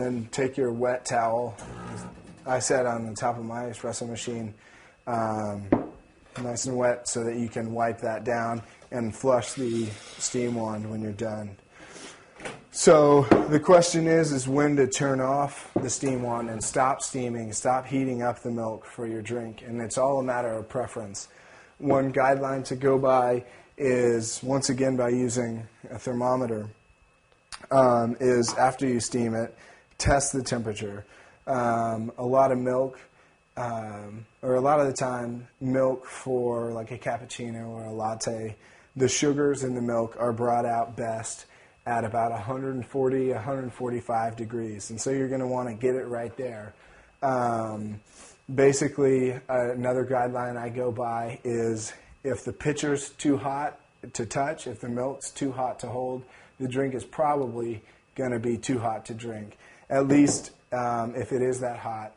then take your wet towel. I set on the top of my espresso machine, nice and wet, so that you can wipe that down and flush the steam wand when you're done. So the question is when to turn off the steam wand and stop steaming, stop heating up the milk for your drink, and it's all a matter of preference. One guideline to go by is, once again by using a thermometer, is after you steam it, test the temperature. A lot of milk, or a lot of the time, milk for like a cappuccino or a latte, the sugars in the milk are brought out best at about 140, 145 degrees. And so you're going to want to get it right there. Basically, another guideline I go by is if the pitcher's too hot to touch, if the milk's too hot to hold, the drink is probably going to be too hot to drink. At least if it is that hot,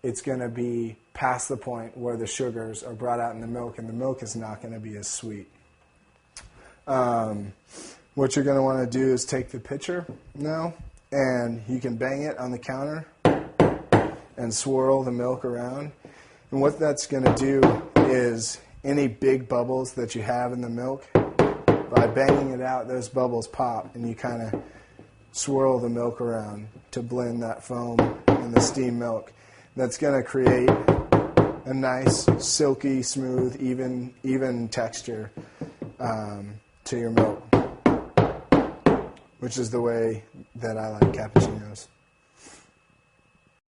it's going to be past the point where the sugars are brought out in the milk, and the milk is not going to be as sweet. What you're going to want to do is take the pitcher now, and you can bang it on the counter and swirl the milk around. And what that's going to do is any big bubbles that you have in the milk, by banging it out, those bubbles pop, and you kind of swirl the milk around to blend that foam in the steamed milk. That's going to create a nice, silky, smooth, even texture to your milk, which is the way that I like cappuccinos.